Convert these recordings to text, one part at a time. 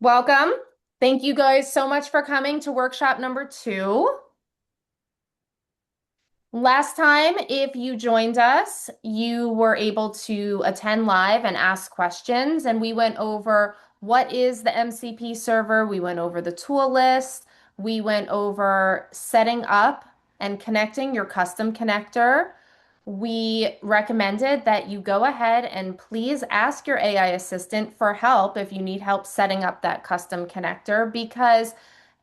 Welcome. Thank you guys so much for coming to workshop number 2. Last time, if you joined us, you were able to attend live and ask questions, and we went over what is the MCP server. We went over the tool list. We went over setting up and connecting your custom connector. We recommended that you go ahead and please ask your AI assistant for help if you need help setting up that custom connector because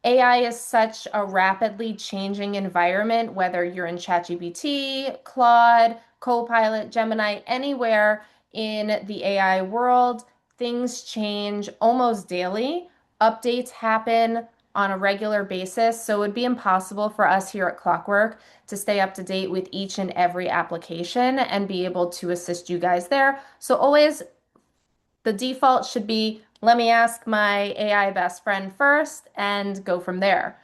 AI is such a rapidly changing environment, whether you're in ChatGPT, Claude, Copilot, Gemini, anywhere in the AI world, things change almost daily. Updates happen on a regular basis, so it would be impossible for us here at Clockwork to stay up to date with each and every application and be able to assist you guys there. So always the default should be let me ask my AI best friend first and go from there.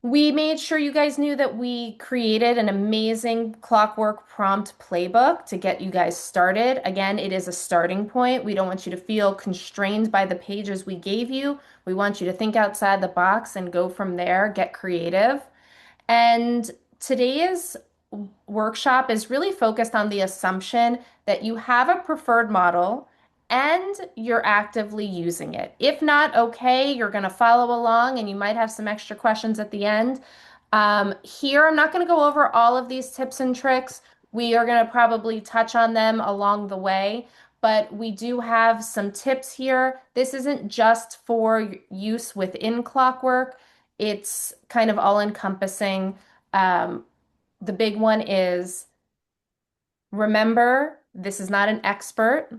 We made sure you guys knew that we created an amazing Clockwork Prompt Playbook to get you guys started. Again, it is a starting point. We don't want you to feel constrained by the pages we gave you. We want you to think outside the box and go from there, get creative. And today's workshop is really focused on the assumption that you have a preferred model and you're actively using it. If not, okay, you're going to follow along and you might have some extra questions at the end. Here, I'm not going to go over all of these tips and tricks. We are going to probably touch on them along the way, but we do have some tips here. This isn't just for use within Clockwork. It's kind of all encompassing. The big one is remember, this is not an expert.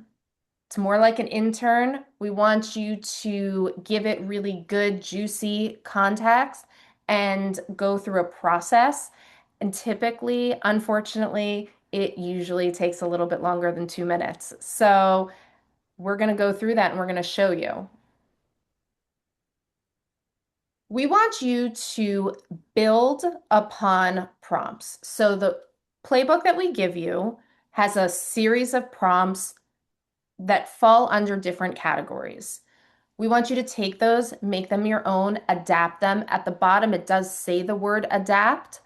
It's more like an intern. We want you to give it really good, juicy context and go through a process. And typically, unfortunately, it usually takes a little bit longer than 2 minutes. So we're going to go through that and we're going to show you. We want you to build upon prompts. So the playbook that we give you has a series of prompts that fall under different categories. We want you to take those, make them your own, adapt them. At the bottom, it does say the word adapt,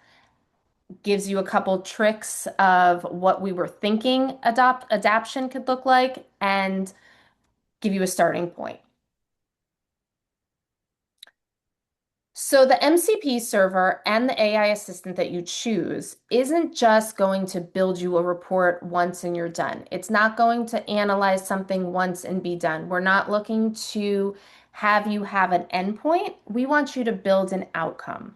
gives you a couple tricks of what we were thinking adaption could look like, and give you a starting point. So the MCP server and the AI assistant that you choose isn't just going to build you a report once and you're done. It's not going to analyze something once and be done. We're not looking to have you have an endpoint. We want you to build an outcome.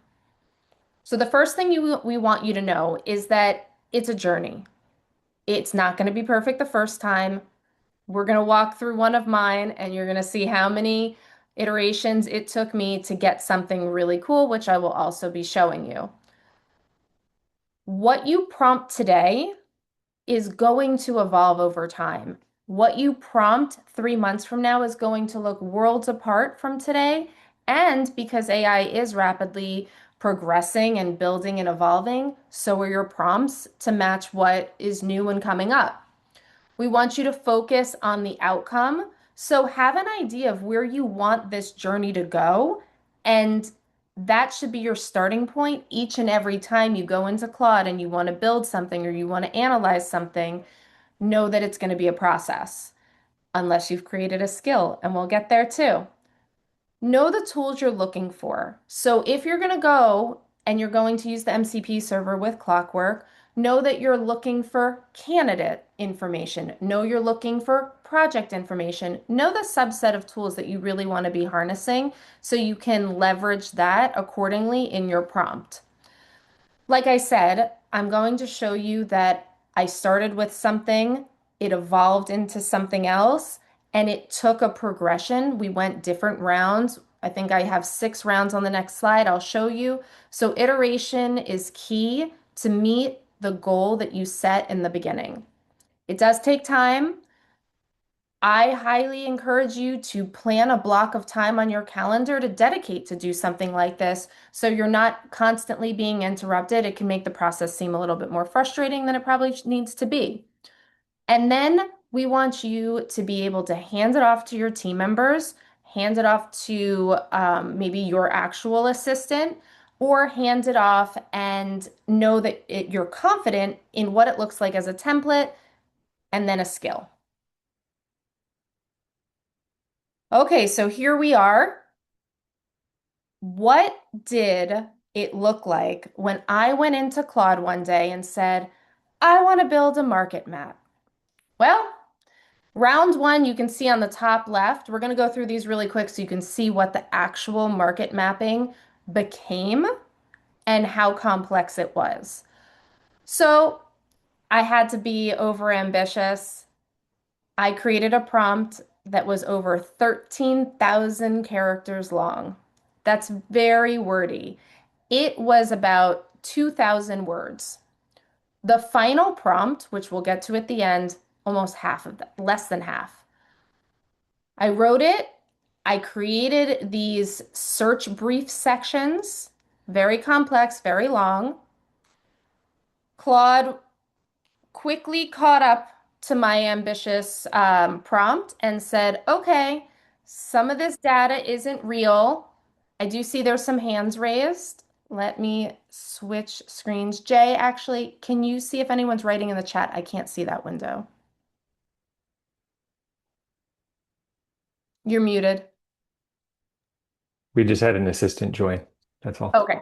So the first thing we want you to know is that it's a journey. It's not going to be perfect the first time. We're going to walk through one of mine and you're going to see how many iterations it took me to get something really cool, which I will also be showing you. What you prompt today is going to evolve over time. What you prompt 3 months from now is going to look worlds apart from today. And because AI is rapidly progressing and building and evolving, so are your prompts to match what is new and coming up. We want you to focus on the outcome. So have an idea of where you want this journey to go. And that should be your starting point each and every time you go into Claude and you want to build something or you want to analyze something. Know that it's going to be a process unless you've created a skill, and we'll get there too. Know the tools you're looking for. So if you're going to go and you're going to use the MCP server with Clockwork, know that you're looking for candidate information. Know you're looking for project information. Know the subset of tools that you really want to be harnessing so you can leverage that accordingly in your prompt. Like I said, I'm going to show you that I started with something, it evolved into something else, and it took a progression. We went different rounds. I think I have 6 rounds on the next slide. I'll show you. So iteration is key to meet the goal that you set in the beginning. It does take time. I highly encourage you to plan a block of time on your calendar to dedicate to do something like this so you're not constantly being interrupted. It can make the process seem a little bit more frustrating than it probably needs to be. And then we want you to be able to hand it off to your team members, hand it off to maybe your actual assistant, or hand it off and know that you're confident in what it looks like as a template and then a skill. Okay, so here we are. What did it look like when I went into Claude one day and said, I want to build a market map? Well, round one, you can see on the top left, we're going to go through these really quick so you can see what the actual market mapping became and how complex it was. So I had to be over ambitious. I created a prompt that was over 13,000 characters long. That's very wordy. It was about 2,000 words. The final prompt, which we'll get to at the end, almost half of that, less than half. I wrote it. I created these search brief sections, very complex, very long. Claude quickly caught up to my ambitious prompt and said, okay, some of this data isn't real. I do see there's some hands raised. Let me switch screens. Jay, actually, can you see if anyone's writing in the chat? I can't see that window. You're muted. We just had an assistant join. That's all. Okay.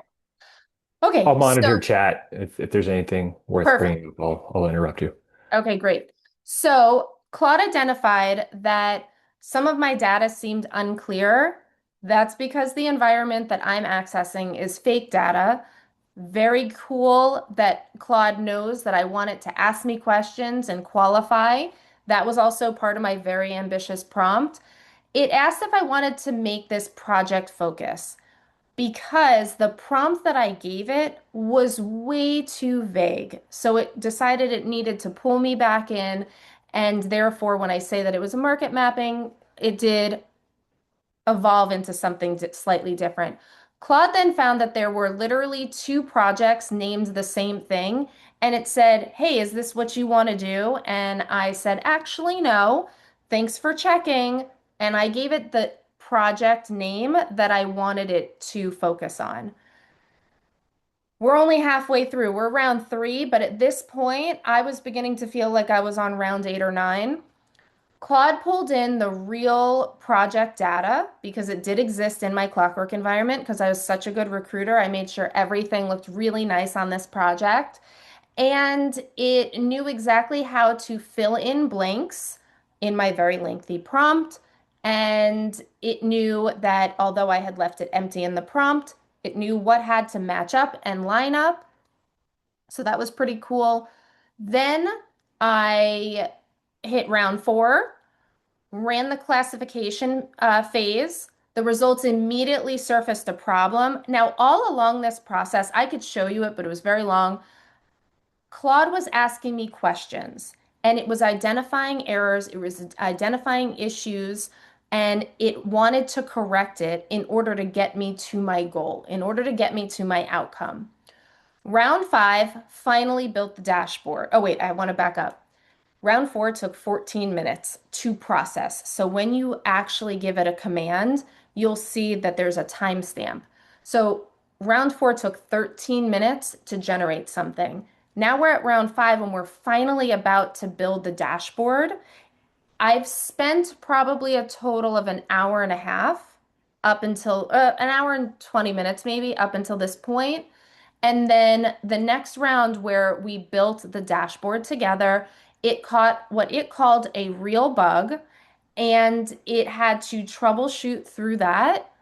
I'll Okay, monitor so chat. If there's anything worth perfect. bringing up, I'll interrupt you. Okay, great. So Claude identified that some of my data seemed unclear. That's because the environment that I'm accessing is fake data. Very cool that Claude knows that I want it to ask me questions and qualify. That was also part of my very ambitious prompt. It asked if I wanted to make this project focus because the prompt that I gave it was way too vague. So it decided it needed to pull me back in. And therefore, when I say that it was a market mapping, it did evolve into something slightly different. Claude then found that there were literally two projects named the same thing. And it said, hey, is this what you want to do? And I said, actually, no. Thanks for checking. And I gave it the project name that I wanted it to focus on. We're only halfway through. We're round three, but at this point, I was beginning to feel like I was on round eight or nine. Claude pulled in the real project data because it did exist in my Clockwork environment because I was such a good recruiter. I made sure everything looked really nice on this project. And it knew exactly how to fill in blanks in my very lengthy prompt. And it knew that although I had left it empty in the prompt, it knew what had to match up and line up. So that was pretty cool. Then I hit round four, ran the classification phase. The results immediately surfaced a problem. Now, all along this process, I could show you it, but it was very long. Claude was asking me questions and it was identifying errors, it was identifying issues, and it wanted to correct it in order to get me to my goal, in order to get me to my outcome. Round five finally built the dashboard. Oh, wait, I want to back up. Round four took 14 minutes to process. So when you actually give it a command, you'll see that there's a timestamp. So round four took 13 minutes to generate something. Now we're at round five and we're finally about to build the dashboard. I've spent probably a total of an hour and a half up until an hour and 20 minutes, maybe up until this point. And then the next round where we built the dashboard together, it caught what it called a real bug and it had to troubleshoot through that.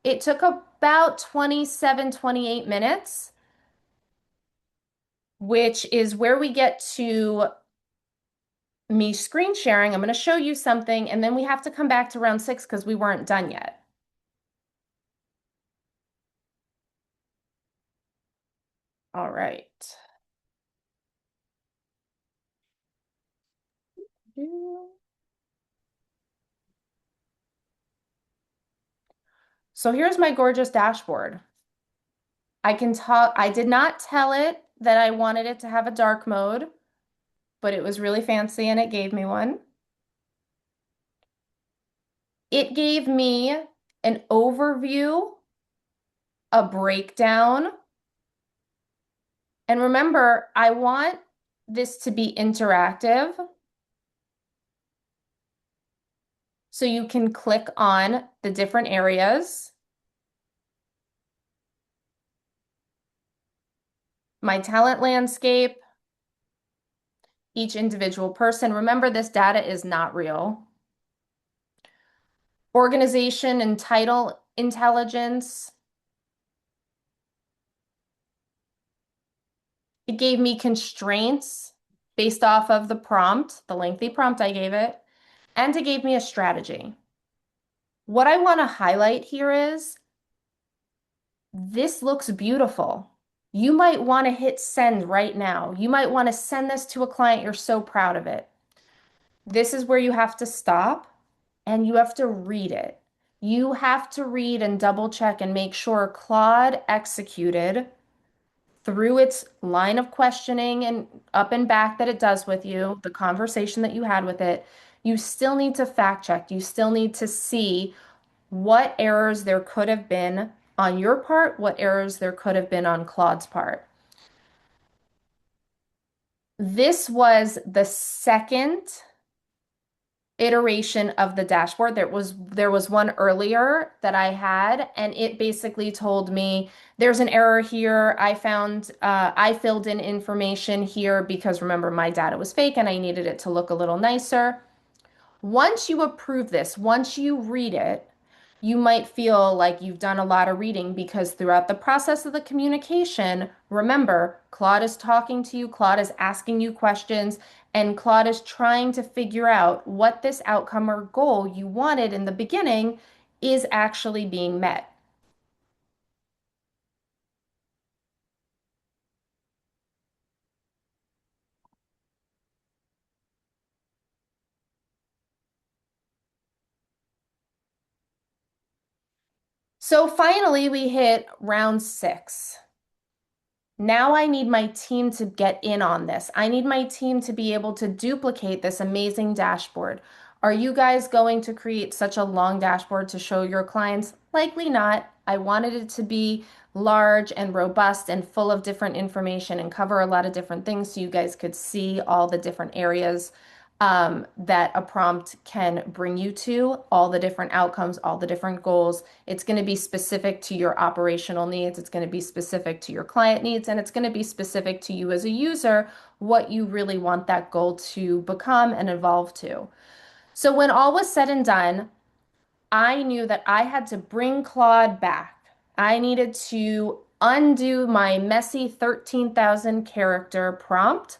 It took about 27, 28 minutes, which is where we get to me screen sharing. I'm going to show you something and then we have to come back to round six because we weren't done yet. All right. So here's my gorgeous dashboard. I did not tell it that I wanted it to have a dark mode, but it was really fancy and it gave me one. It gave me an overview, a breakdown, and remember, I want this to be interactive so you can click on the different areas. My talent landscape, each individual person. Remember, this data is not real. Organization and title intelligence. It gave me constraints based off of the prompt, the lengthy prompt I gave it, and it gave me a strategy. What I want to highlight here is this looks beautiful. You might want to hit send right now. You might want to send this to a client. You're so proud of it. This is where you have to stop and you have to read it. You have to read and double check and make sure Claude executed through its line of questioning and up and back that it does with you, the conversation that you had with it. You still need to fact check. You still need to see what errors there could have been on your part, what errors there could have been on Claude's part. This was the second iteration of the dashboard. There was one earlier that I had, and it basically told me there's an error here. I filled in information here because remember my data was fake and I needed it to look a little nicer. Once you approve this, once you read it, you might feel like you've done a lot of reading because throughout the process of the communication, remember, Claude is talking to you, Claude is asking you questions, and Claude is trying to figure out what this outcome or goal you wanted in the beginning is actually being met. So finally, we hit round 6. Now I need my team to get in on this. I need my team to be able to duplicate this amazing dashboard. Are you guys going to create such a long dashboard to show your clients? Likely not. I wanted it to be large and robust and full of different information and cover a lot of different things so you guys could see all the different areas that a prompt can bring you to, all the different outcomes, all the different goals. It's going to be specific to your operational needs. It's going to be specific to your client needs, and it's going to be specific to you as a user, what you really want that goal to become and evolve to. So when all was said and done, I knew that I had to bring Claude back. I needed to undo my messy 13,000 character prompt,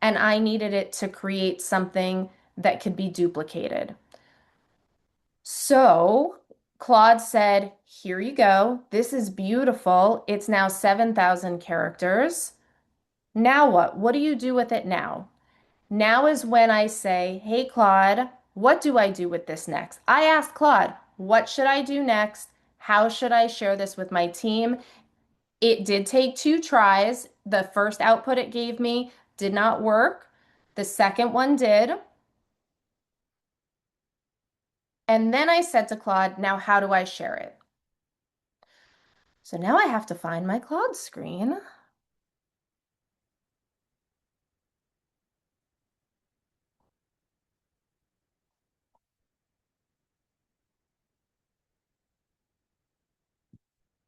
and I needed it to create something that could be duplicated. So Claude said, here you go. This is beautiful. It's now 7,000 characters. Now what? What do you do with it now? Now is when I say, hey, Claude, what do I do with this next? I asked Claude, what should I do next? How should I share this with my team? It did take 2 tries. The first output it gave me did not work. The second one did. And then I said to Claude, now how do I share it? So now I have to find my Claude screen.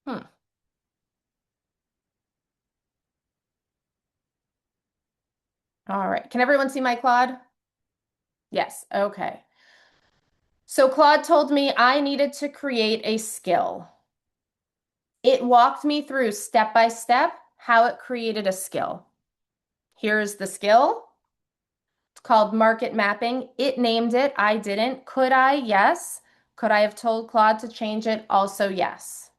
Hmm. All right. Can everyone see my Claude? Yes. Okay. So Claude told me I needed to create a skill. It walked me through step by step how it created a skill. Here's the skill. It's called market mapping. It named it. I didn't. Could I? Yes. Could I have told Claude to change it? Also, yes.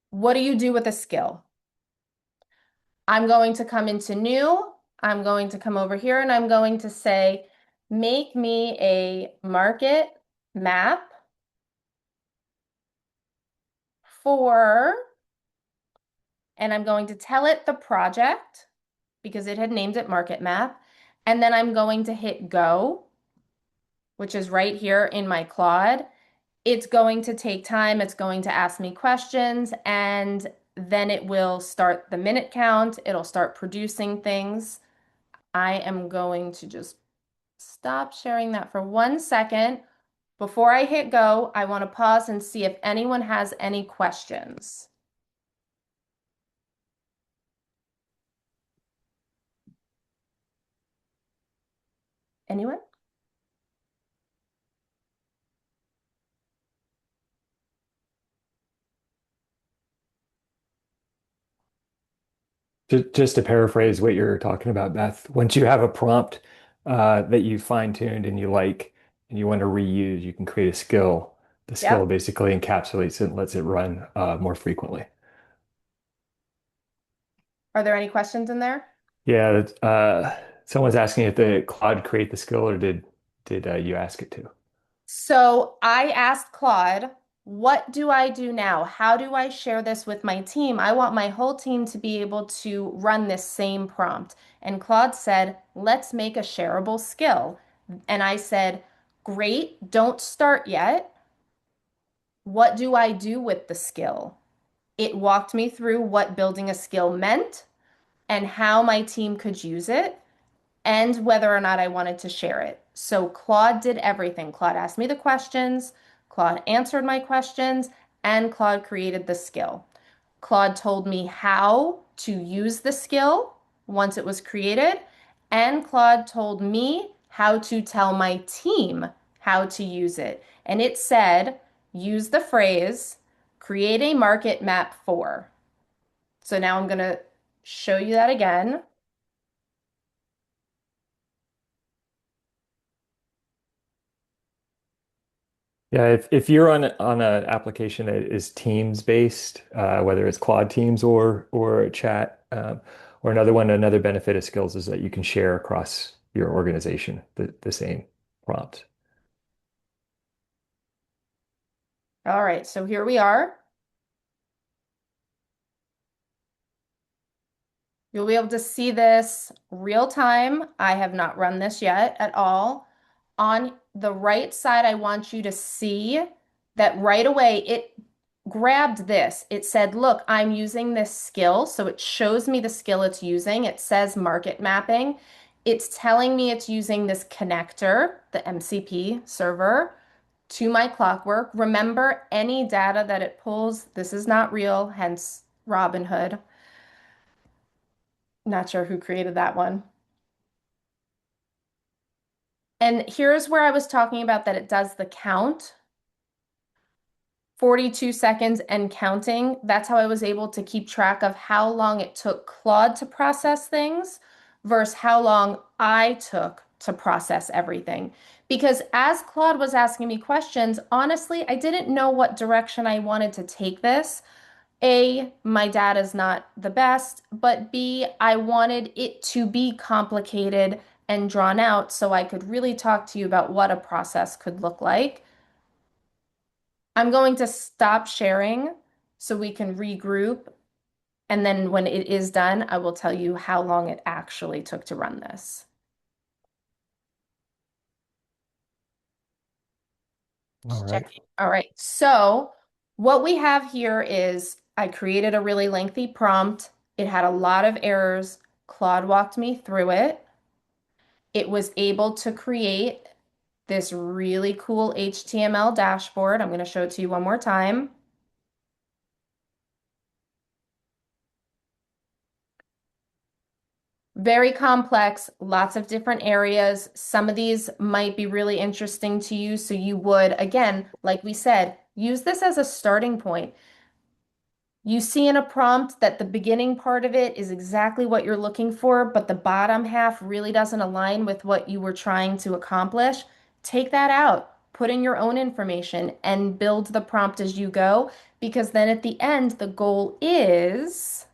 What do you do with a skill? I'm going to come into new. I'm going to come over here and I'm going to say, make me a market map for, and I'm going to tell it the project because it had named it market map. And then I'm going to hit go. which is right here in my Claude, it's going to take time. It's going to ask me questions, and then it will start the minute count. It'll start producing things. I am going to just stop sharing that for 1 second. Before I hit go, I want to pause and see if anyone has any questions. Anyone? Just to paraphrase what you're talking about, Beth, once you have a prompt that you fine-tuned and you like and you want to reuse, you can create a skill. The skill Yep. basically encapsulates it and lets it run more frequently. Are there any questions in there? Yeah, someone's asking if the Claude create the skill or did you ask it to? So I asked Claude, what do I do now? How do I share this with my team? I want my whole team to be able to run this same prompt. And Claude said, let's make a shareable skill. And I said, great, don't start yet. What do I do with the skill? It walked me through what building a skill meant and how my team could use it and whether or not I wanted to share it. So Claude did everything. Claude asked me the questions, Claude answered my questions, and Claude created the skill. Claude told me how to use the skill once it was created, and Claude told me how to tell my team how to use it. And it said, use the phrase, create a market map for. So now I'm going to show you that again. Yeah, if you're on an application that is Teams based, whether it's Claude Teams or chat, or another one, another benefit of skills is that you can share across your organization the same prompt. All right, so here we are. You'll be able to see this real time. I have not run this yet at all. On the right side, I want you to see that right away it grabbed this. It said, look, I'm using this skill. So it shows me the skill it's using. It says market mapping. It's telling me it's using this connector, the MCP server, to my Clockwork. Remember, any data that it pulls, this is not real, hence Robinhood. Not sure who created that one. And here's where I was talking about that it does the count, 42 seconds and counting. That's how I was able to keep track of how long it took Claude to process things versus how long I took to process everything. Because as Claude was asking me questions, honestly, I didn't know what direction I wanted to take this. A, my data is not the best, but B, I wanted it to be complicated and drawn out so I could really talk to you about what a process could look like. I'm going to stop sharing so we can regroup. And then when it is done, I will tell you how long it actually took to run this. All Just right. checking. All right. So what we have here is I created a really lengthy prompt. It had a lot of errors. Claude walked me through it. It was able to create this really cool HTML dashboard. I'm going to show it to you one more time. Very complex, lots of different areas. Some of these might be really interesting to you. So you would, again, like we said, use this as a starting point. You see in a prompt that the beginning part of it is exactly what you're looking for, but the bottom half really doesn't align with what you were trying to accomplish. Take that out, put in your own information, and build the prompt as you go, because then at the end, the goal is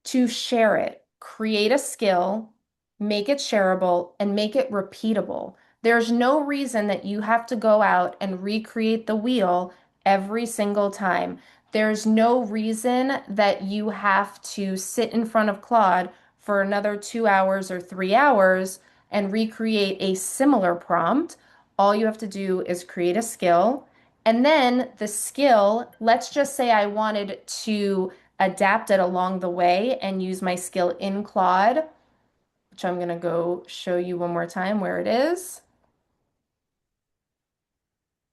to share it, create a skill, make it shareable, and make it repeatable. There's no reason that you have to go out and recreate the wheel every single time. There's no reason that you have to sit in front of Claude for another 2 hours or 3 hours and recreate a similar prompt, all you have to do is create a skill. And then the skill, let's just say I wanted to adapt it along the way and use my skill in Claude, which I'm going to go show you one more time where it is.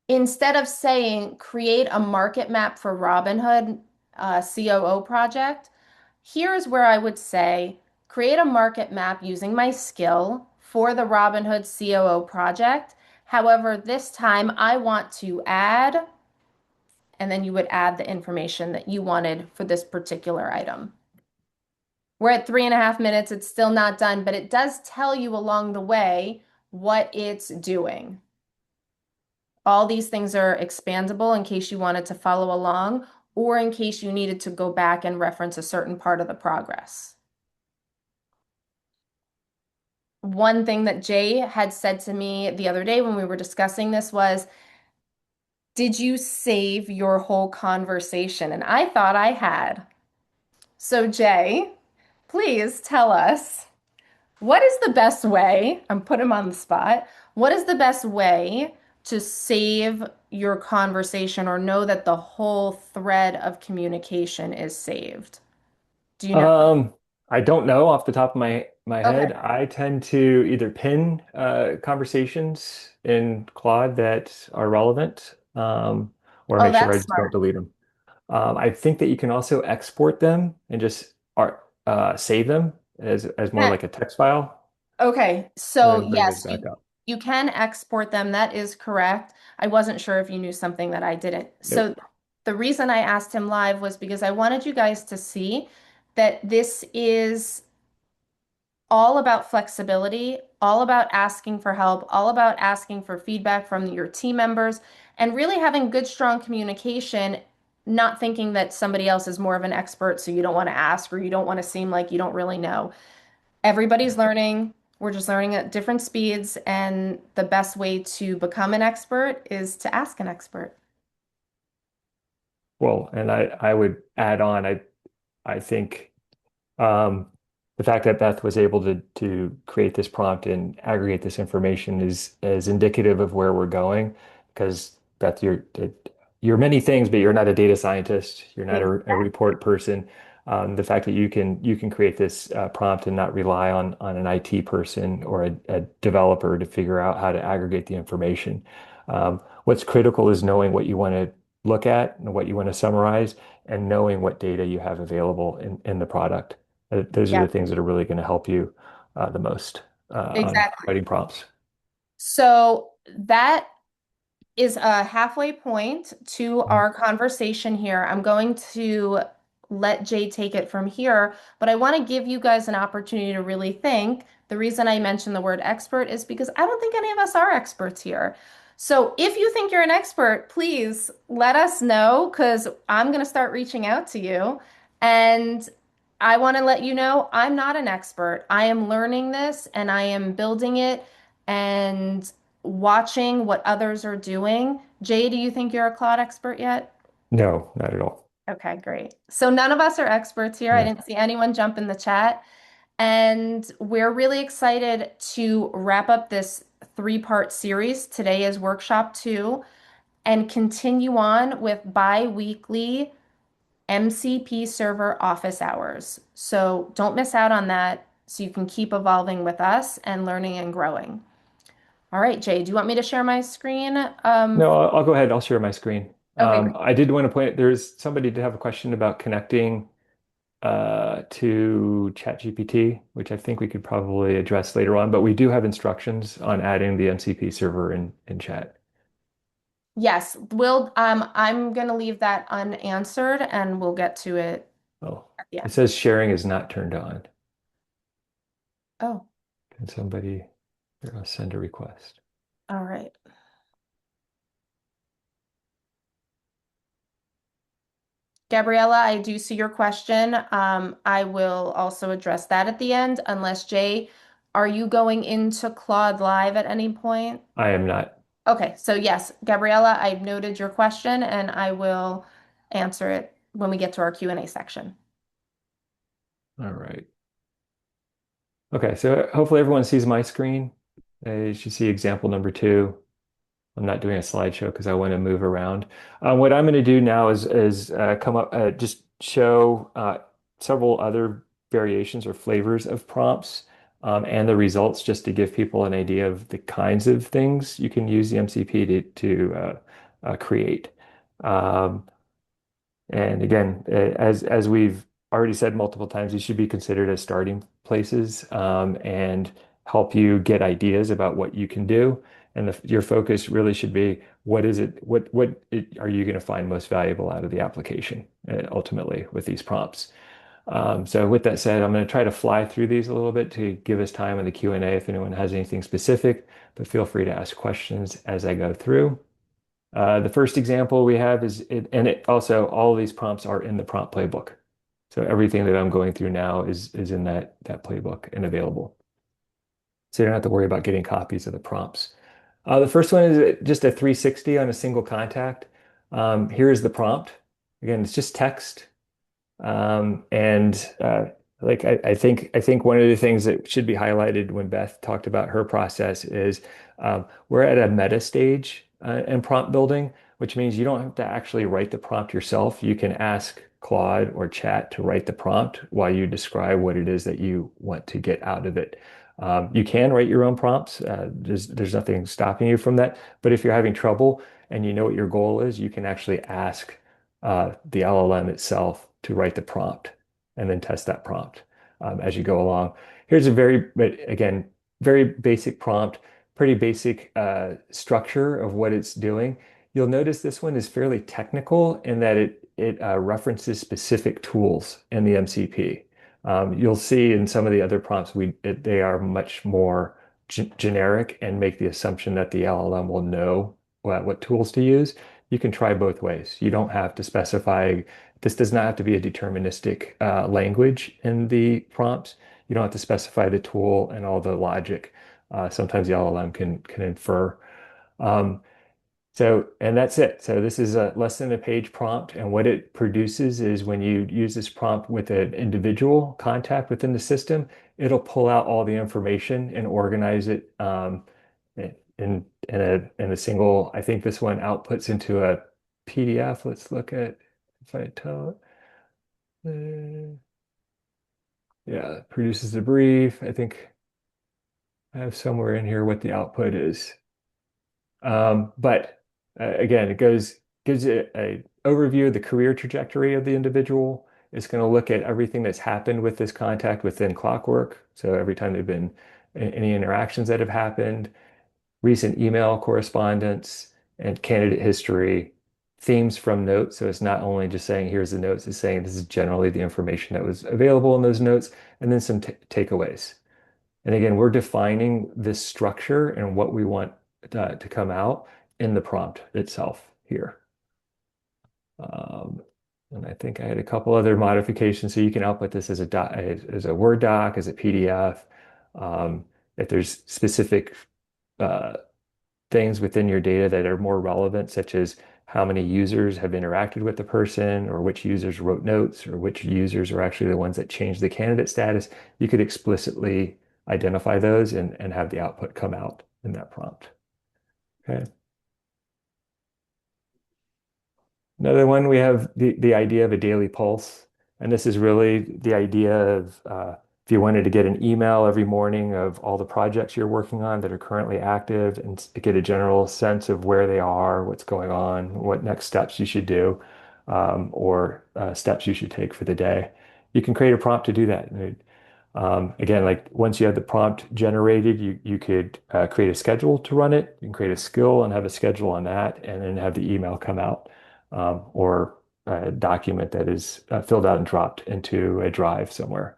Instead of saying create a market map for Robinhood COO project, here's where I would say create a market map using my skill for the Robinhood COO project. However, this time I want to add, and then you would add the information that you wanted for this particular item. We're at 3.5 minutes. It's still not done, but it does tell you along the way what it's doing. All these things are expandable in case you wanted to follow along or in case you needed to go back and reference a certain part of the progress. One thing that Jay had said to me the other day when we were discussing this was, did you save your whole conversation? And I thought I had. So, Jay, please tell us what is the best way? I'm putting him on the spot. What is the best way to save your conversation or know that the whole thread of communication is saved? Do you know? Um, I don't know off the top of my Okay. head. I tend to either pin conversations in Claude that are relevant, or Oh, make sure that's I just don't smart. delete them. I think that you can also export them and just save them as more Yeah. like a text file Okay, and so then bring those yes, back up. you can export them. That is correct. I wasn't sure if you knew something that I didn't. So Nope. the reason I asked him live was because I wanted you guys to see that this is all about flexibility, all about asking for help, all about asking for feedback from your team members, and really having good, strong communication, not thinking that somebody else is more of an expert, so you don't want to ask or you don't want to seem like you don't really know. Everybody's learning. We're just learning at different speeds, and the best way to become an expert is to ask an expert. Well, and I would add on, I think Um, the fact that Beth was able to create this prompt and aggregate this information is indicative of where we're going. Because Beth, you're many things, but you're not a data scientist. You're not a Exactly. report person. The fact that you can create this prompt and not rely on an IT person or a developer to figure out how to aggregate the information. What's critical is knowing what you want to look at and what you want to summarize, and knowing what data you have available in the product. Those are Yeah, the things that are really going to help you the most on exactly. writing prompts. So that is a halfway point to Mhm. our conversation here. I'm going to let Jay take it from here, but I want to give you guys an opportunity to really think. The reason I mentioned the word expert is because I don't think any of us are experts here. So if you think you're an expert, please let us know because I'm going to start reaching out to you. And I want to let you know I'm not an expert. I am learning this and I am building it. And watching what others are doing. Jay, do you think you're a cloud expert yet? No, not at all. Okay, great. So none of us are experts here. I No. didn't see anyone jump in the chat. And we're really excited to wrap up this three-part series. Today is workshop 2 and continue on with bi-weekly MCP server office hours. So don't miss out on that so you can keep evolving with us and learning and growing. All right, Jay, do you want me to share my screen? No, I'll go ahead. I'll share my screen. Okay, great. I did want to point, there's somebody to have a question about connecting to ChatGPT, which I think we could probably address later on, but we do have instructions on adding the MCP server in chat. Yes, I'm gonna leave that unanswered and we'll get to it Oh, at the it end. says sharing is not turned on. Oh, Can somebody here, I'll send a request? all right. Gabriella, I do see your question. I will also address that at the end, unless Jay, are you going into Claude Live at any point? I am not. Okay, so yes, Gabriella, I've noted your question and I will answer it when we get to our Q&A section. All right. Okay, so hopefully everyone sees my screen. You should see example number two. I'm not doing a slideshow because I want to move around. What I'm going to do now is come up just show several other variations or flavors of prompts and the results just to give people an idea of the kinds of things you can use the MCP to create. Um, and again, as we've already said multiple times, these should be considered as starting places and help you get ideas about what you can do. And your focus really should be what is it, are you going to find most valuable out of the application ultimately with these prompts. So with that said, I'm going to try to fly through these a little bit to give us time in the Q&A if anyone has anything specific, but feel free to ask questions as I go through. The first example we have and it also all of these prompts are in the prompt playbook. So everything that I'm going through now is in that playbook and available. So you don't have to worry about getting copies of the prompts. The first one is just a 360 on a single contact. Here is the prompt. Again, it's just text. And like I think one of the things that should be highlighted when Beth talked about her process is we're at a meta stage in prompt building, which means you don't have to actually write the prompt yourself. You can ask Claude or Chat to write the prompt while you describe what it is that you want to get out of it. You can write your own prompts. There's nothing stopping you from that. But if you're having trouble and you know what your goal is, you can actually ask the LLM itself to write the prompt and then test that prompt as you go along. Here's a but again, very basic prompt, pretty basic structure of what it's doing. You'll notice this one is fairly technical in that it references specific tools in the MCP. You'll see in some of the other prompts they are much more generic and make the assumption that the LLM will know what tools to use. You can try both ways. You don't have to specify, this does not have to be a deterministic language in the prompts. You don't have to specify the tool and all the logic. Sometimes the LLM can infer. Um, and that's it. So this is a less than a page prompt. And what it produces is when you use this prompt with an individual contact within the system, it'll pull out all the information and organize it in a single. I think this one outputs into a PDF. Let's look at if I tell it. Yeah, produces a brief. I think I have somewhere in here what the output is. But again, it gives you a overview of the career trajectory of the individual. It's going to look at everything that's happened with this contact within Clockwork. So every time they've been any interactions that have happened, recent email correspondence, and candidate history, themes from notes. So it's not only just saying here's the notes, it's saying this is generally the information that was available in those notes, and then some takeaways. And again, we're defining this structure and what we want to come out in the prompt itself here. Um, and I think I had a couple other modifications. So you can output this as as a Word doc, as a PDF. Um, if there's specific uh, things within your data that are more relevant, such as how many users have interacted with the person, or which users wrote notes, or which users are actually the ones that changed the candidate status, you could explicitly identify those and have the output come out in that prompt. Okay. Another one, we have the idea of a daily pulse. And this is really the idea of if you wanted to get an email every morning of all the projects you're working on that are currently active and get a general sense of where they are, what's going on, what next steps you should do, or steps you should take for the day. You can create a prompt to do that. Again, like once you have the prompt generated, you could create a schedule to run it. You can create a skill and have a schedule on that, and then have the email come out or a document that is filled out and dropped into a drive somewhere.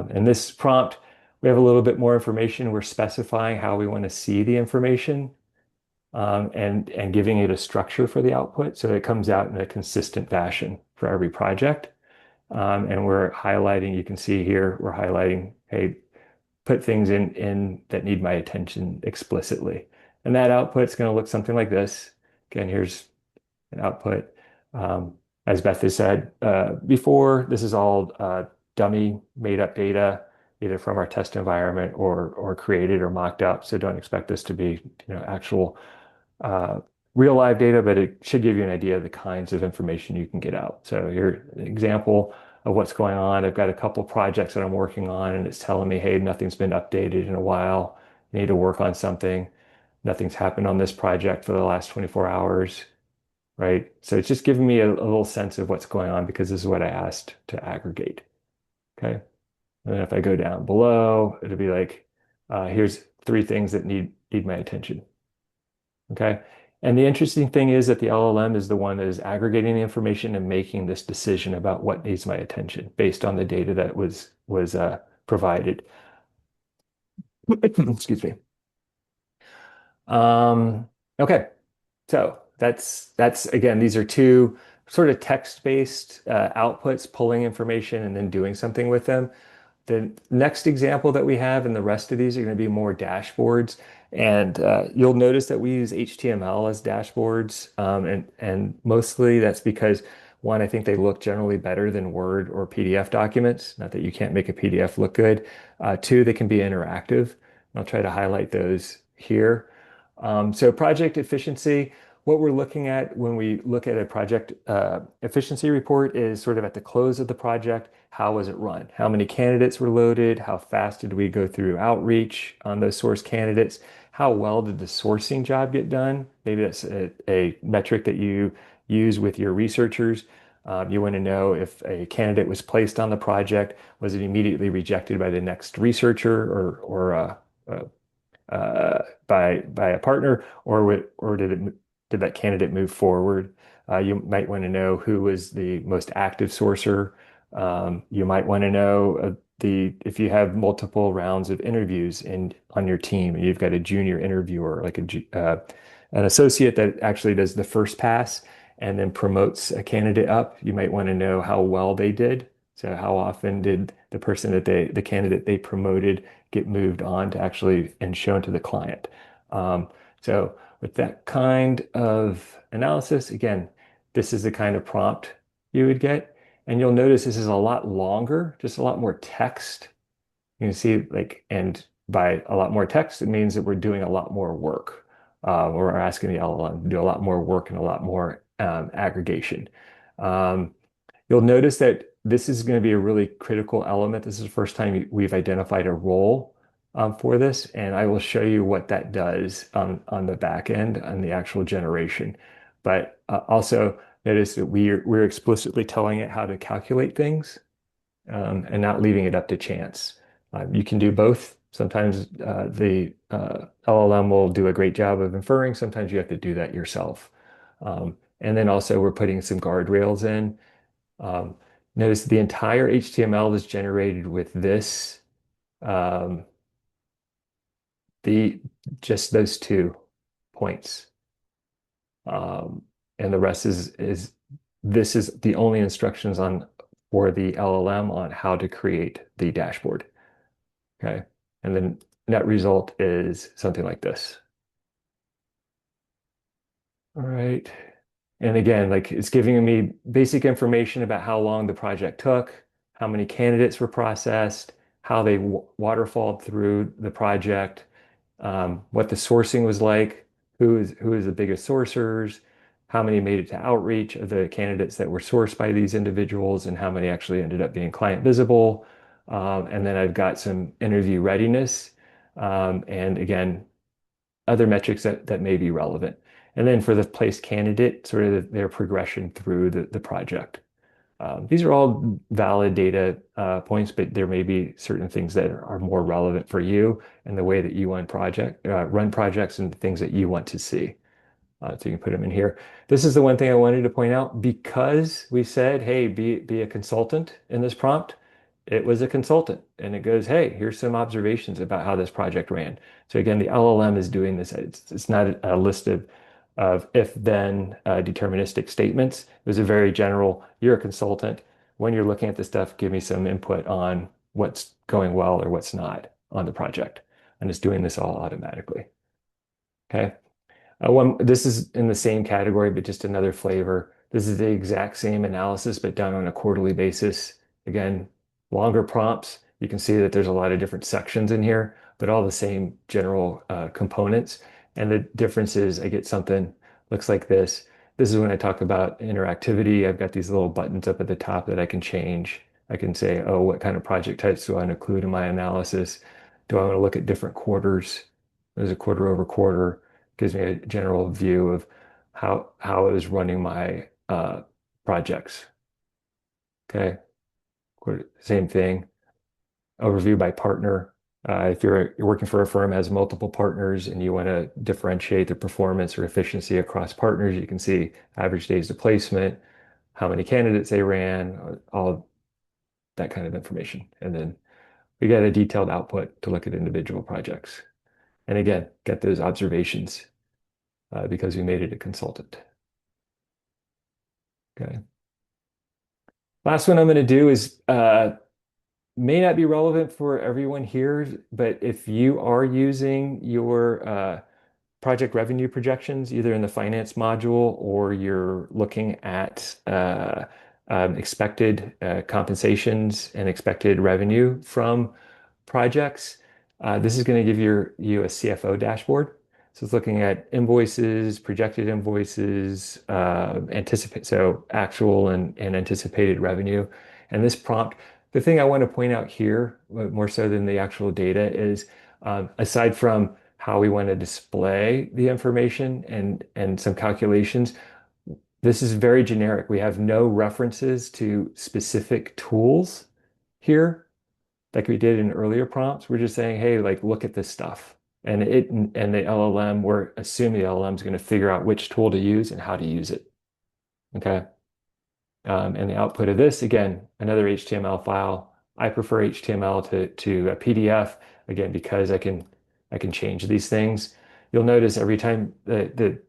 In this prompt, we have a little bit more information. We're specifying how we want to see the information and giving it a structure for the output so it comes out in a consistent fashion for every project. And we're highlighting, you can see here, we're highlighting, hey, put things in that need my attention explicitly. And that output's going to look something like this. Again, here's an output. As Beth has said before, this is all dummy made up data. either from our test environment or created or mocked up. So don't expect this to be, actual uh, real live data, but it should give you an idea of the kinds of information you can get out. So here's an example of what's going on. I've got a couple projects that I'm working on, and it's telling me, hey, nothing's been updated in a while. You need to work on something. Nothing's happened on this project for the last 24 hours, right? So it's just giving me a little sense of what's going on because this is what I asked to aggregate. Okay. And then if I go down below, it'll be like, here's three things that need my attention. Okay. And the interesting thing is that the LLM is the one that is aggregating the information and making this decision about what needs my attention based on the data that was provided. Excuse me. Um, okay. So that's again, these are two sort of text-based outputs, pulling information and then doing something with them. The next example that we have, and the rest of these are going to be more dashboards. And you'll notice that we use HTML as dashboards. And mostly that's because one, I think they look generally better than Word or PDF documents. Not that you can't make a PDF look good. Two, they can be interactive. I'll try to highlight those here. So project efficiency, what we're looking at when we look at a project efficiency report is sort of at the close of the project, how was it run? How many candidates were loaded? How fast did we go through outreach on those source candidates? How well did the sourcing job get done? Maybe that's a metric that you use with your researchers. You want to know if a candidate was placed on the project, was it immediately rejected by the next researcher by a partner, or did that candidate move forward? You might want to know who was the most active sourcer. You might want to know the if you have multiple rounds of interviews in on your team, and you've got a junior interviewer, like an associate that actually does the first pass and then promotes a candidate up. You might want to know how well they did. So how often did the candidate they promoted get moved on to actually and shown to the client? So with that kind of analysis, again, this is the kind of prompt you would get. And you'll notice this is a lot longer, just a lot more text. You can see like, and by a lot more text, it means that we're doing a lot more work. We're asking the LLM to do a lot more work and a lot more aggregation. Um, You'll notice that this is going to be a really critical element. This is the first time we've identified a role for this, and I will show you what that does on the back end on the actual generation. But also notice that we're explicitly telling it how to calculate things and not leaving it up to chance. You can do both. Sometimes the LLM will do a great job of inferring. Sometimes you have to do that yourself. And then also we're putting some guardrails in. Um, Notice the entire HTML is generated with this, um, the just those 2 points. Um, and the rest is this is the only instructions on for the LLM on how to create the dashboard. Okay. And then net result is something like this. All right. And again, like it's giving me basic information about how long the project took, how many candidates were processed, how they waterfalled through the project, what the sourcing was like, who is the biggest sourcers, how many made it to outreach of the candidates that were sourced by these individuals, and how many actually ended up being client visible. And then I've got some interview readiness, and again, other metrics that may be relevant. And then for the placed candidate, sort of their progression through the project. These are all valid data points, but there may be certain things that are more relevant for you and the way that you run projects and the things that you want to see. So you can put them in here. This is the one thing I wanted to point out because we said, hey, be a consultant in this prompt. It was a consultant and it goes, hey, here's some observations about how this project ran. So again, the LLM is doing this. It's not a list of if-then deterministic statements. It was a very general, you're a consultant. When you're looking at this stuff, give me some input on what's going well or what's not on the project. And it's doing this all automatically. Okay. This is in the same category, but just another flavor. This is the exact same analysis, but done on a quarterly basis. Again, longer prompts, You can see that there's a lot of different sections in here, but all the same general components. And the difference is I get something looks like this. This is when I talk about interactivity. I've got these little buttons up at the top that I can change. I can say, oh, what kind of project types do I want to include in my analysis? Do I want to look at different quarters? There's a quarter over quarter. Gives me a general view of how I was running my projects. Okay, same thing. Overview by partner. If you're working for a firm that has multiple partners and you want to differentiate the performance or efficiency across partners, you can see average days to placement, how many candidates they ran, all that kind of information. And then we get a detailed output to look at individual projects. And again, get those observations because we made it a consultant. Okay. Last one I'm going to do is may not be relevant for everyone here, but if you are using your project revenue projections, either in the finance module or you're looking at expected compensations and expected revenue from projects, this is going to give you a CFO dashboard. So it's looking at invoices, projected invoices, anticipate so actual and anticipated revenue. And this prompt, the thing I want to point out here, more so than the actual data, is aside from how we want to display the information and some calculations, this is very generic. We have no references to specific tools here like we did in earlier prompts. We're just saying, hey, like look at this stuff. And the LLM, we're assuming the LLM is going to figure out which tool to use and how to use it. Okay. And the output of this, again, another HTML file. I prefer HTML to a PDF, again, because I can change these things. You'll notice every time the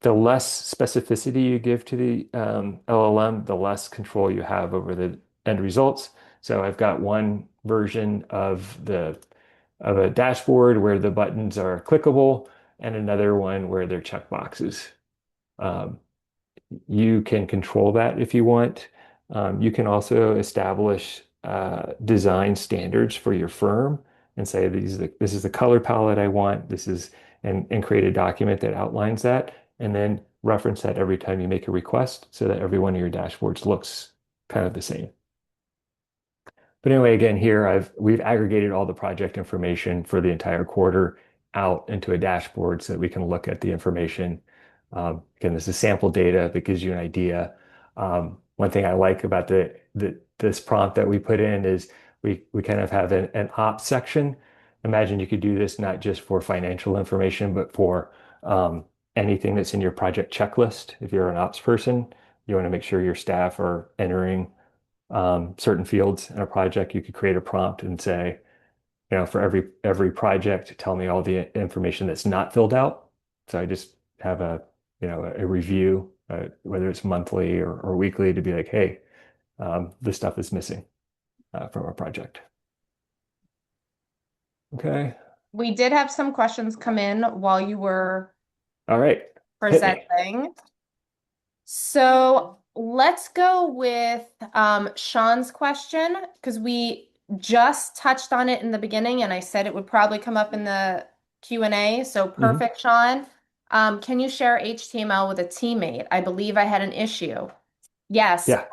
the less specificity you give to the LLM, the less control you have over the end results. So I've got one version of a dashboard where the buttons are clickable, and another one where they're checkboxes. Um, you can control that if you want. You can also establish design standards for your firm and say this is the color palette I want. This is and create a document that outlines that, and then reference that every time you make a request so that every one of your dashboards looks kind of the same. But anyway, again, here we've aggregated all the project information for the entire quarter out into a dashboard so that we can look at the information. Again, this is sample data that gives you an idea. One thing I like about this prompt that we put in is we kind of have an ops section. Imagine you could do this not just for financial information, but for anything that's in your project checklist. If you're an ops person, you want to make sure your staff are entering certain fields in a project. You could create a prompt and say, for every project, tell me all the information that's not filled out. So I just have a review, whether it's monthly or weekly, to be like, hey, this stuff is missing from our project. Okay. We did have some questions come in while you were All right. Hit me. presenting. So let's go with Sean's question because we just touched on it in the beginning and I said it would probably come up in the Q&A. So Mhm. perfect, Sean. Can you share HTML with a teammate? I believe I had an issue. Yes. Yeah.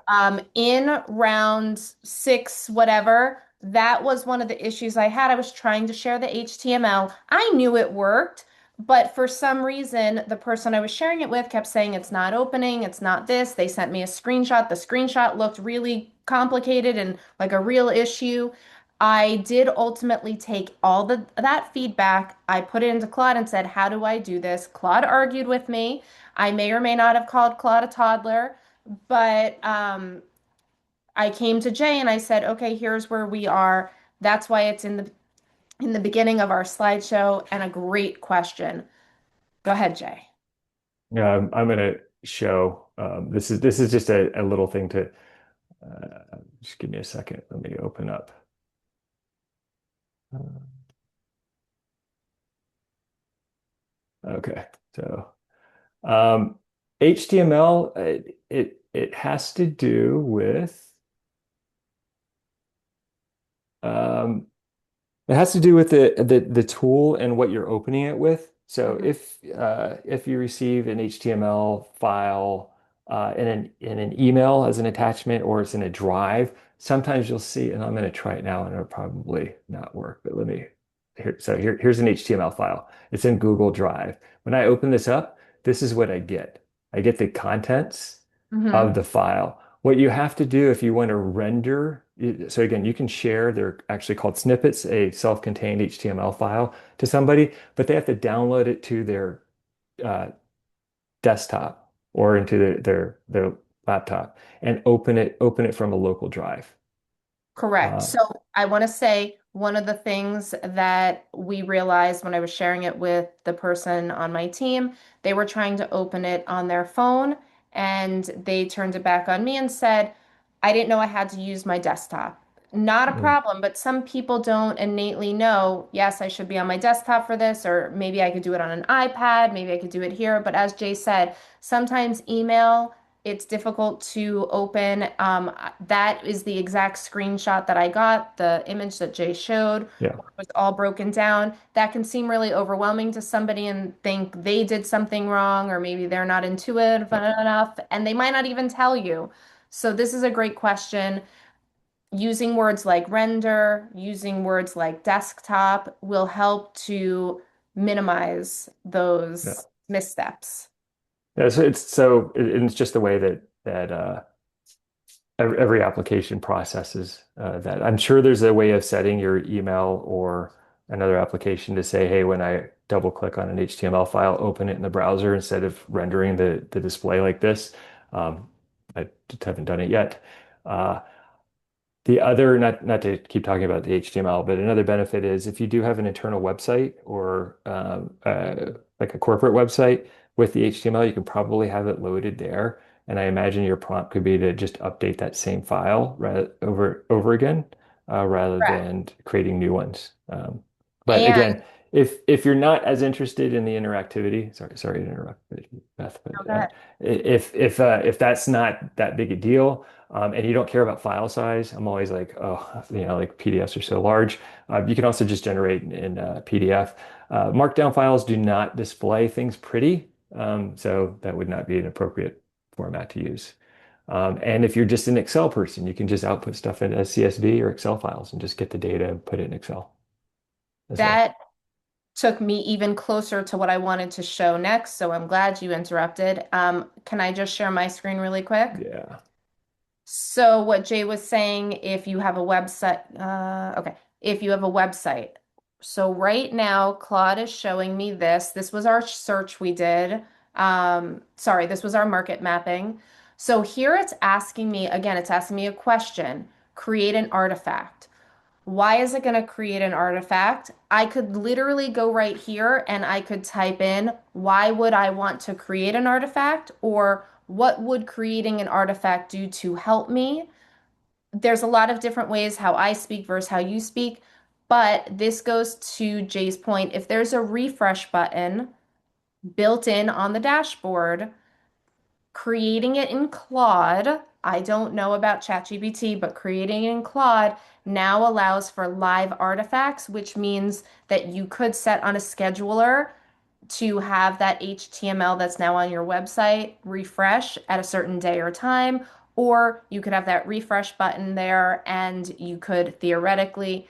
In round six, whatever, that was one of the issues I had. I was trying to share the HTML. I knew it worked, but for some reason, the person I was sharing it with kept saying it's not opening, it's not this. They sent me a screenshot. The screenshot looked really complicated and like a real issue. I did ultimately take all that feedback. I put it into Claude and said, "How do I do this?" Claude argued with me. I may or may not have called Claude a toddler. But I came to Jay and I said, okay, here's where we are. That's why it's in the beginning of our slideshow and a great question. Go ahead, Jay. I'm going to show this is just a little thing to just give me a second. Let me open up. Okay. So HTML, it has to do with Um, it has to do with the tool and what you're opening it with. So Mhm. if you receive an HTML file in an email as an attachment or it's in a drive, sometimes you'll see, and I'm going to try it now, and it'll probably not work. But let me here's an HTML file. It's in Google Drive. When I open this up, this is what I get. I get the contents of Mhm. the file. What you have to do if you want to render, so again, you can share, they're actually called snippets, a self-contained HTML file to somebody, but they have to download it to their uh, desktop or into their laptop and open it from a local drive. Correct. Uh, So I want to say one of the things that we realized when I was sharing it with the person on my team, they were trying to open it on their phone and they turned it back on me and said, I didn't know I had to use my desktop. Not a mm, problem, but some people don't innately know, yes, I should be on my desktop for this, or maybe I could do it on an iPad, maybe I could do it here. But as Jay said, sometimes email it's difficult to open. That is the exact screenshot that I got, the image that Jay showed, yeah, where it was all broken down. That can seem really overwhelming to somebody and think they did something wrong, or maybe they're not intuitive yeah, enough, and they might not even tell you. So, this is a great question. Using words like render, using words like desktop will help to minimize yeah. those missteps. Yeah, so it's just the way that every application processes that. I'm sure there's a way of setting your email or another application to say, hey, when I double click on an HTML file, open it in the browser instead of rendering the display like this. Um, I just haven't done it yet. Uh, the other, not to keep talking about the HTML, but another benefit is if you do have an internal website or like a corporate website with the HTML, you can probably have it loaded there. And I imagine your prompt could be to just update that same file over again, rather Correct. than creating new ones. But And again, if you're not as interested in the interactivity, sorry to interrupt, Beth, oh, but go ahead. if that's not that big a deal, and you don't care about file size, I'm always like, oh, like PDFs are so large. You can also just generate in PDF. Markdown files do not display things pretty, so that would not be an appropriate format to use. And if you're just an Excel person, you can just output stuff in as CSV or Excel files and just get the data and put it in Excel as well. That took me even closer to what I wanted to show next, so I'm glad you interrupted. Can I just share my screen really quick? Yeah. So what Jay was saying, if you have a website, okay, if you have a website. So right now, Claude is showing me this. This was our search we did. Sorry, this was our market mapping. So here it's asking me, again, it's asking me a question, create an artifact. Why is it going to create an artifact? I could literally go right here and I could type in, why would I want to create an artifact? Or what would creating an artifact do to help me? There's a lot of different ways how I speak versus how you speak, but this goes to Jay's point. If there's a refresh button built in on the dashboard, creating it in Claude, I don't know about ChatGPT, but creating it in Claude now allows for live artifacts, which means that you could set on a scheduler to have that HTML that's now on your website refresh at a certain day or time, or you could have that refresh button there and you could theoretically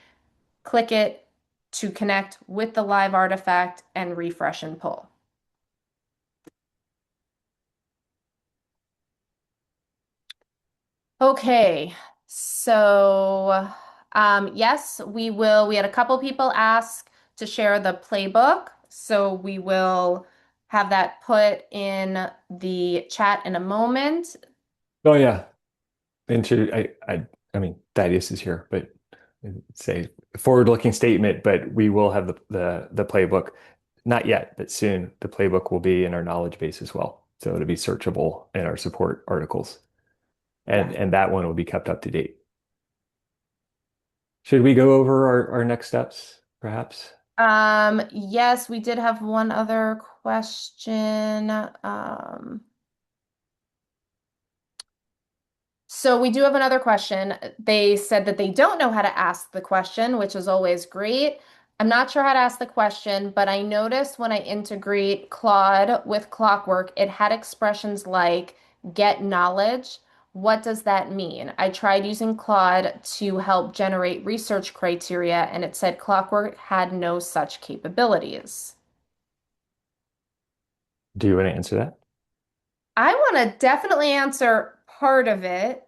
click it to connect with the live artifact and refresh and pull. Okay, so yes, we will. We had a couple people ask to share the playbook, so we will have that put in the chat in a moment. Oh yeah. I mean, Thaddeus is here, but say forward-looking statement, but we will have the playbook. Not yet, but soon. The playbook will be in our knowledge base as well. So it'll be searchable in our support articles. And Yes. and that one will be kept up to date. Should we go over our next steps, perhaps? Yes, we did have one other question. So we do have another question. They said that they don't know how to ask the question, which is always great. I'm not sure how to ask the question, but I noticed when I integrate Claude with Clockwork, it had expressions like get knowledge. What does that mean? I tried using Claude to help generate research criteria, and it said Clockwork had no such capabilities. Do you want to answer that? I want to definitely answer part of it.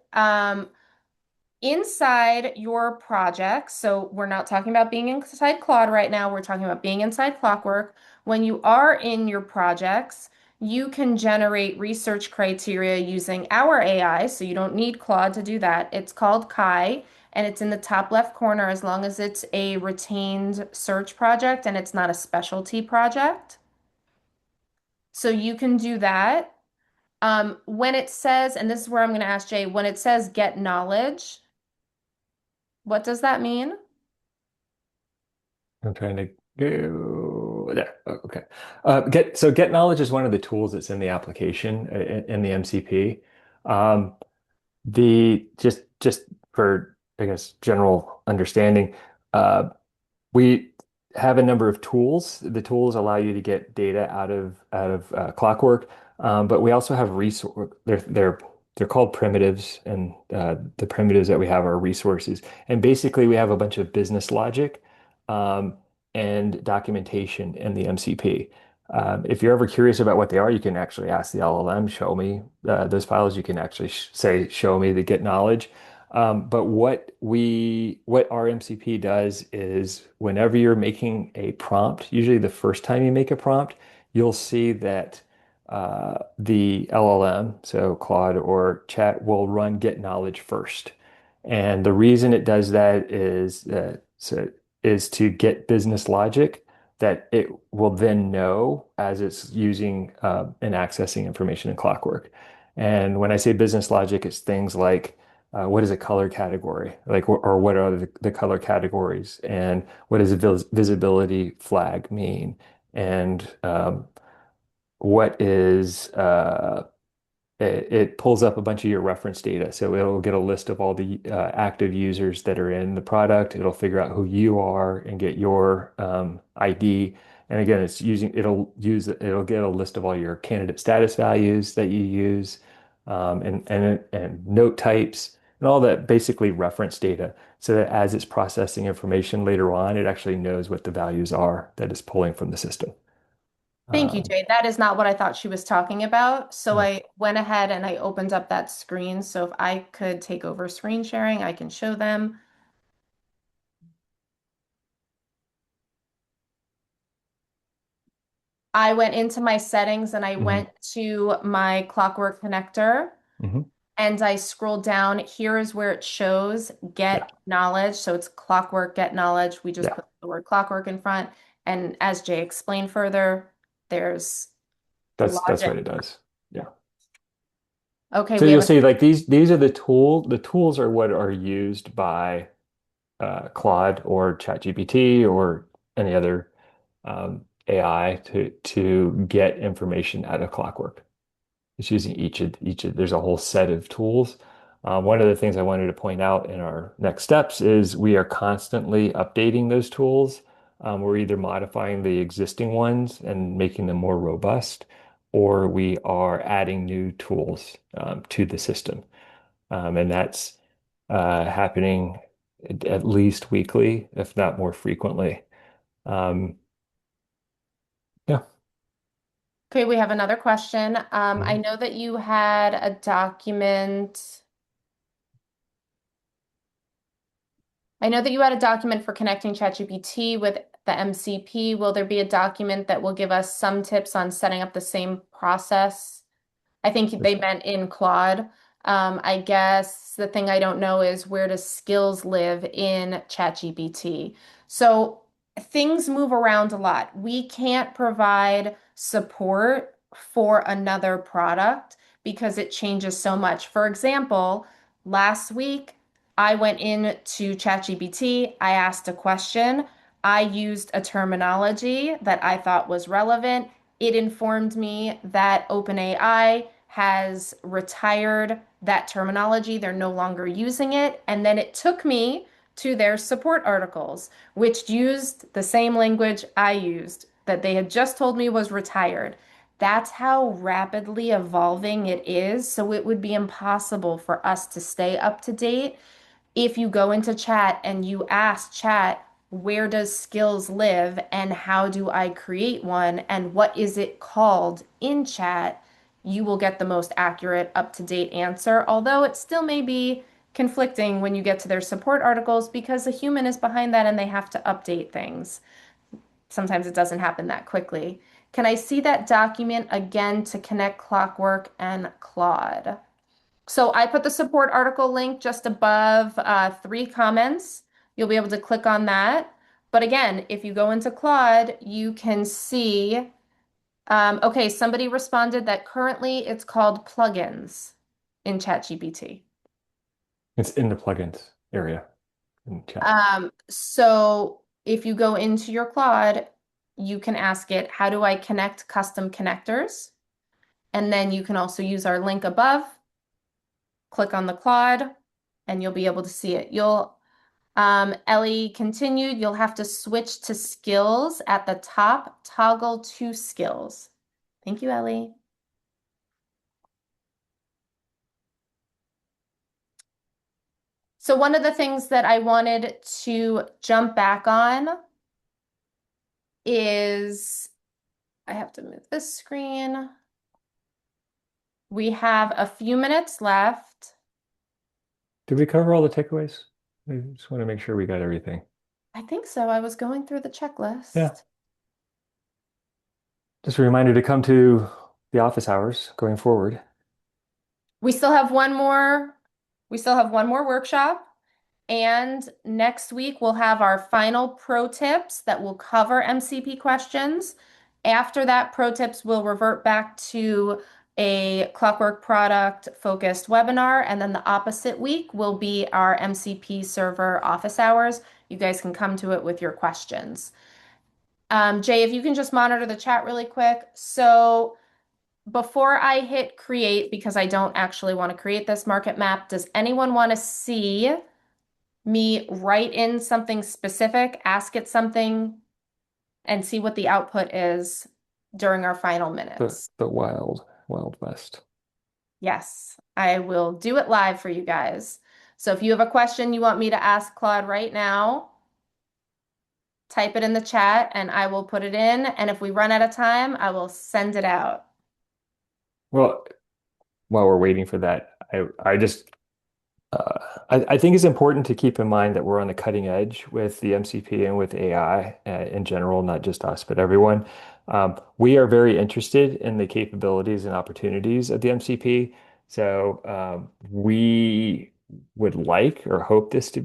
Inside your project, so we're not talking about being inside Claude right now, we're talking about being inside Clockwork. When you are in your projects, you can generate research criteria using our AI, so you don't need Claude to do that. It's called Kai, and it's in the top left corner as long as it's a retained search project and it's not a specialty project. So you can do that. When it says, and this is where I'm going to ask Jay, when it says get knowledge, what does that mean? I'm trying to go there. Oh, okay. Get knowledge is one of the tools that's in the application in the MCP. Um, the just for I guess general understanding, uh, we have a number of tools. The tools allow you to get data out of Clockwork, but we also have resource. They're called primitives, and the primitives that we have are resources. And basically, we have a bunch of business logic um, and documentation in the MCP. If you're ever curious about what they are, you can actually ask the LLM, show me those files. You can actually say, show me the get knowledge. But what our MCP does is whenever you're making a prompt, usually the first time you make a prompt, you'll see that the LLM, so Claude or Chat, will run get knowledge first. And the reason it does that is to get business logic that it will then know as it's using and accessing information in Clockwork. And when I say business logic, it's things like what is a color category? Like, or what are the color categories? And what does a visibility flag mean? And what is it pulls up a bunch of your reference data. So it'll get a list of all the active users that are in the product. It'll figure out who you are and get your ID. And again, it'll get a list of all your candidate status values that you use, and note types and all that basically reference data. So that as it's processing information later on, it actually knows what the values are that it's pulling from the system. Thank you, Um, Jay. That is not what I thought she was talking about. So oh, I went ahead and I opened up that screen. So if I could take over screen sharing, I can show them. I went into my settings and I mhm, went to my Clockwork connector mhm. and I scrolled down. Here is where it shows Yeah, get knowledge. So it's Clockwork, get knowledge. We just yeah. put the word Clockwork in front. And as Jay explained further, there's That's logic. what it does. Yeah. Okay, So we you'll have a see like these are the tools are what are used by Claude or ChatGPT or any other AI to get information out of Clockwork. It's using each of there's a whole set of tools. One of the things I wanted to point out in our next steps is we are constantly updating those tools. We're either modifying the existing ones and making them more robust, or we are adding new tools to the system. And that's happening at least weekly, if not more frequently. Um, yeah. Okay, we have another question. I Mhm. know that you had a document. I know that you had a document for connecting ChatGPT with the MCP. Will there be a document that will give us some tips on setting up the same process? I think they meant in Claude. I guess the thing I don't know is where does skills live in ChatGPT? So things move around a lot. We can't provide support for another product because it changes so much. For example, last week I went into ChatGPT, I asked a question, I used a terminology that I thought was relevant. It informed me that OpenAI has retired that terminology. They're no longer using it. And then it took me to their support articles, which used the same language I used that they had just told me was retired. That's how rapidly evolving it is. So it would be impossible for us to stay up to date if you go into chat and you ask chat, where does skills live and how do I create one and what is it called in chat, you will get the most accurate, up-to-date answer, although it still may be conflicting when you get to their support articles because a human is behind that and they have to update things. Sometimes it doesn't happen that quickly. Can I see that document again to connect Clockwork and Claude? So I put the support article link just above three comments. You'll be able to click on that. But again, if you go into Claude, you can see, okay, somebody responded that currently it's called plugins in ChatGPT. It's in the plugins area in chat. So if you go into your Claude, you can ask it, how do I connect custom connectors? And then you can also use our link above, click on the Claude, and you'll be able to see it. Ellie continued, you'll have to switch to skills at the top, toggle to skills. Thank you, Ellie. So one of the things that I wanted to jump back on is, I have to move this screen. We have a few minutes left. Did we cover all the takeaways? I just want to make sure we got everything. I think so. I was going through the Yeah. checklist. Just a reminder to come to the office hours going forward. We still have one more, we still have one more workshop. And next week, we'll have our final pro tips that will cover MCP questions. After that, pro tips will revert back to a Clockwork product focused webinar. And then the opposite week will be our MCP server office hours. You guys can come to it with your questions. Jay, if you can just monitor the chat really quick. So before I hit create, because I don't actually want to create this market map, does anyone want to see me write in something specific, ask it something, and see what the output is during our final The minutes? the wild west. Yes, I will do it live for you guys. So if you have a question you want me to ask Claude right now, type it in the chat and I will put it in. And if we run out of time, I will send it out. Well, while we're waiting for that, I just I think it's important to keep in mind that we're on the cutting edge with the MCP and with AI in general, not just us, but everyone. We are very interested in the capabilities and opportunities of the MCP. So we would like or hope this to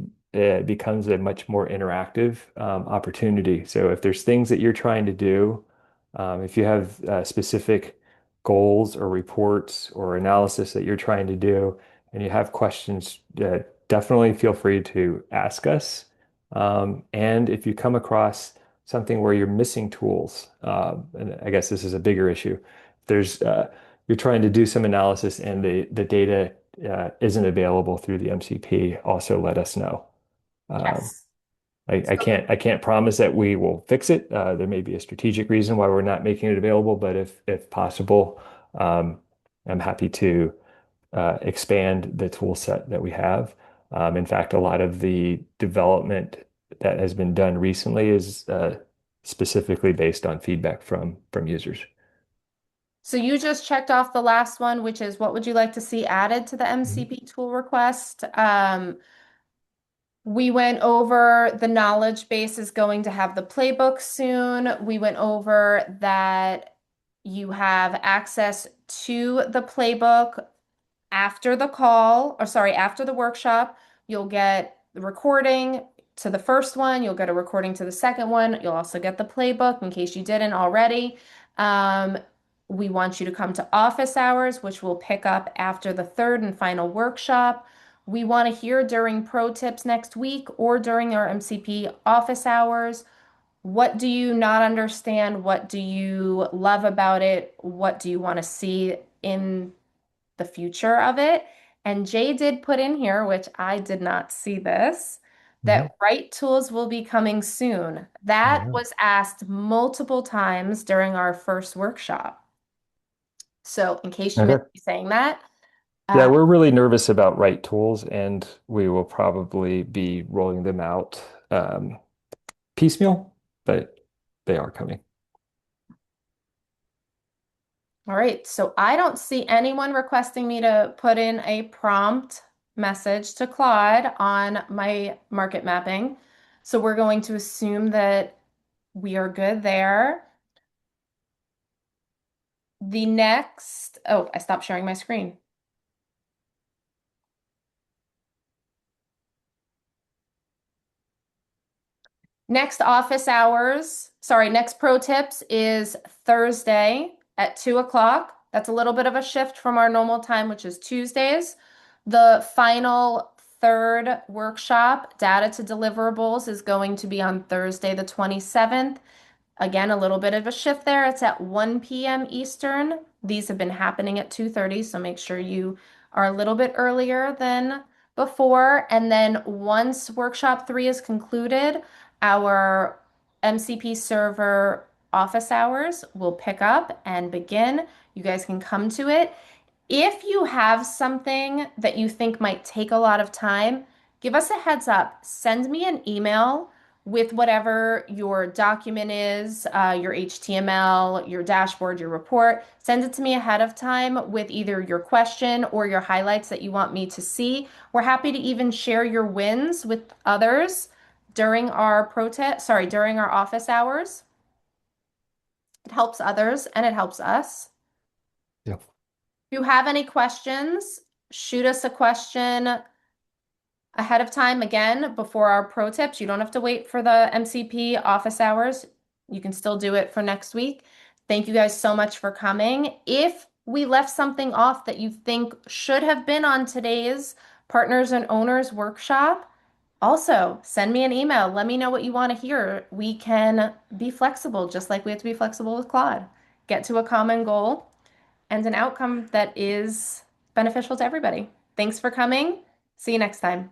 becomes a much more interactive opportunity. So if there's things that you're trying to do, if you have specific goals or reports or analysis that you're trying to do, and you have questions, definitely feel free to ask us. And if you come across something where you're missing tools, and I guess this is a bigger issue, there's you're trying to do some analysis and the data isn't available through the MCP, also let us know. Um, Yes. I can't promise that we will fix it. There may be a strategic reason why we're not making it available, but if possible, um, I'm happy to expand the tool set that we have. In fact, a lot of the development that has been done recently is specifically based on feedback from users. So you just checked off the last one, which is what would you like to see added to the Mhm. MCP tool request? We went over the knowledge base is going to have the playbook soon. We went over that you have access to the playbook after the call, or sorry, after the workshop. You'll get the recording to the first one, you'll get a recording to the second one. You'll also get the playbook in case you didn't already. Um, we want you to come to office hours, which we'll pick up after the third and final workshop. We want to hear during pro tips next week or during our MCP office hours. What do you not understand? What do you love about it? What do you want to see in the future of it. And Jay did put in here, which I did not see this, Mhm. that write tools will be coming soon. That Yeah. was asked multiple times during our first workshop. So, in case you missed Okay. me saying that, Yeah, uh, we're really nervous about right tools, and we will probably be rolling them out piecemeal, but they are coming. all right. So, I don't see anyone requesting me to put in a prompt message to Claude on my market mapping. So, we're going to assume that we are good there. The next, oh, I stopped sharing my screen. Next office hours, sorry, next pro tips is Thursday at 2 o'clock. That's a little bit of a shift from our normal time, which is Tuesdays. The final third workshop, data to deliverables, is going to be on Thursday, the 27th. Again, a little bit of a shift there. It's at 1 p.m. Eastern. These have been happening at 2:30, so make sure you are a little bit earlier than before. And then once workshop 3 is concluded, our MCP server office hours will pick up and begin. You guys can come to it. If you have something that you think might take a lot of time, give us a heads up. Send me an email with whatever your document is, your HTML, your dashboard, your report. Send it to me ahead of time with either your question or your highlights that you want me to see. We're happy to even share your wins with others during our during our office hours. It helps others and it helps us. Yeah. If you have any questions, shoot us a question ahead of time again before our pro tips. You don't have to wait for the MCP office hours. You can still do it for next week. Thank you guys so much for coming. If we left something off that you think should have been on today's Partners and Owners workshop, also send me an email. Let me know what you want to hear. We can be flexible, just like we have to be flexible with Claude. Get to a common goal and an outcome that is beneficial to everybody. Thanks for coming. See you next time.